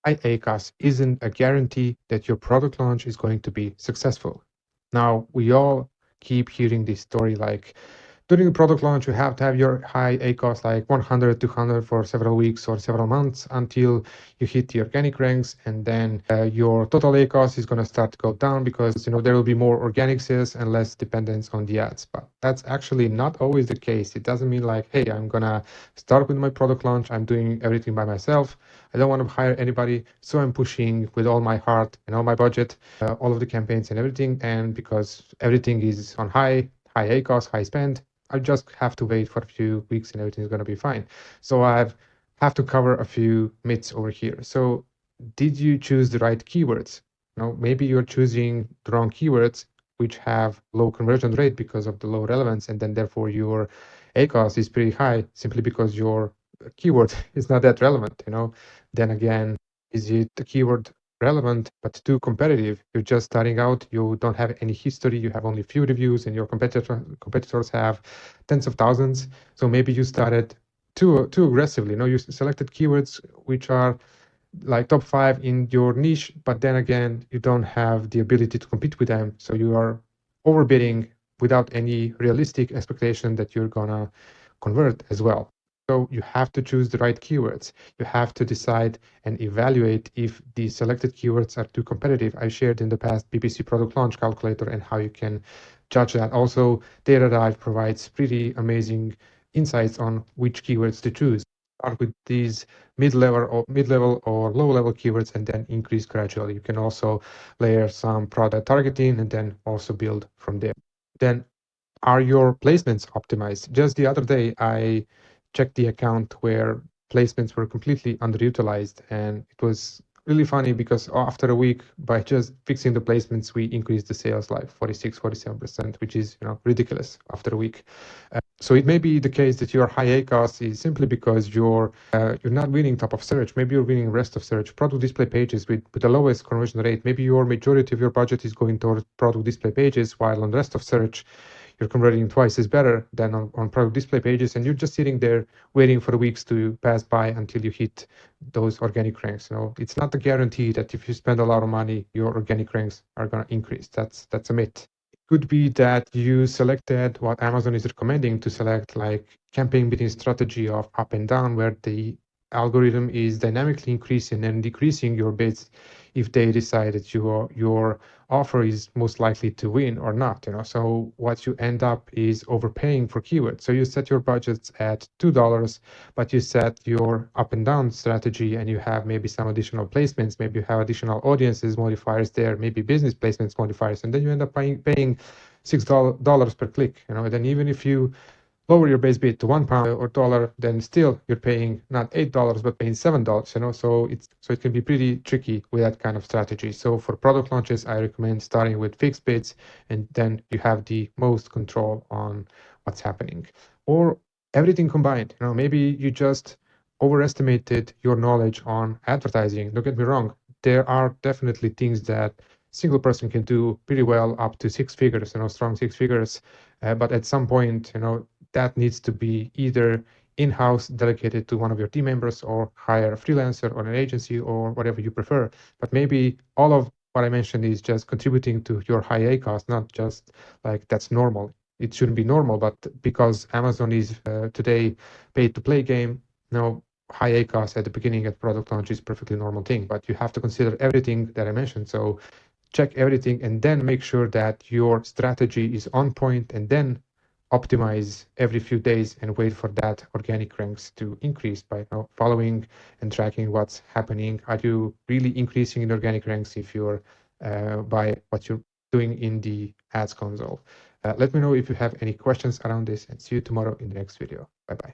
high ACOS isn't a guarantee that your product launch is going to be successful. Now, we all keep hearing this story like, during the product launch, you have to have your high ACOS like 100, 200 for several weeks or several months until you hit the organic ranks, and then your total ACOS is going to start to go down because there will be more organic sales and less dependence on the ads. But that's actually not always the case. It doesn't mean like, hey, I'm gonna start with my product launch. I'm doing everything by myself. I don't want to hire anybody, so I'm pushing with all my heart and all my budget, all of the campaigns and everything. And because everything is on high ACOS, high spend, I just have to wait for a few weeks and everything's going to be fine. So I have to cover a few myths over here. So did you choose the right keywords? Maybe you're choosing the wrong keywords, which have low conversion rate because of the low relevance, and then therefore your ACOS is pretty high simply because your keyword is not that relevant. Then again, is it the keyword relevant but too competitive? You're just starting out, you don't have any history, you have only few reviews, and your competitors have tens of thousands. So maybe you started too aggressively. You selected keywords which are like top 5 in your niche, but then again, you don't have the ability to compete with them. So you are overbidding without any realistic expectation that you're gonna convert as well. So you have to choose the right keywords. You have to decide and evaluate if the selected keywords are too competitive. I shared in the past PPC product launch calculator and how you can judge that. Also, DataDive provides pretty amazing insights on which keywords to choose. Start with these mid-level or low-level keywords and then increase gradually. You can also layer some product targeting and then also build from there. Then are your placements optimized? Just the other day, I checked the account where placements were completely underutilized, and it was really funny because after a week, by just fixing the placements, we increased the sales like 46, 47%, which is ridiculous after a week. So it may be the case that your high ACOS is simply because you're not winning top of search. Maybe you're winning rest of search. Product display pages with the lowest conversion rate. Maybe your majority of your budget is going towards product display pages, while on the rest of search, you're converting twice as better than on product display pages, and you're just sitting there waiting for the weeks to pass by until you hit those organic ranks. It's not a guarantee that if you spend a lot of money, your organic ranks are going to increase. That's a myth. Could be that you selected what Amazon is recommending to select, like campaign bidding strategy of up and down, where the algorithm is dynamically increasing and decreasing your bids if they decide that your offer is most likely to win or not. So what you end up is overpaying for keywords. So you set your budgets at $2, but you set your up and down strategy, and you have maybe some additional placements, maybe you have additional audiences modifiers there, maybe business placements modifiers, and then you end up paying $6 per click. And then even if you lower your base bid to £1 or dollar, then still you're paying not $8 but paying $7. So it can be pretty tricky with that kind of strategy. So for product launches, I recommend starting with fixed bids, and then you have the most control on what's happening. Or everything combined. Maybe you just overestimated your knowledge on advertising. Don't get me wrong, there are definitely things that single person can do pretty well, up to 6 figures, strong 6 figures. But at some point, that needs to be either in-house delegated to one of your team members, or hire a freelancer or an agency or whatever you prefer. But maybe all of what I mentioned is just contributing to your high ACOS, not just like that's normal. It shouldn't be normal, but because Amazon is today paid to play game, high ACOS at the beginning at product launch is perfectly normal thing. But you have to consider everything that I mentioned. So check everything and then make sure that your strategy is on point, and then optimize every few days and wait for that organic ranks to increase by following and tracking what's happening. Are you really increasing in organic ranks if you're by what you're doing in the ads console? Let me know if you have any questions around this, and see you tomorrow in the next video. Bye bye.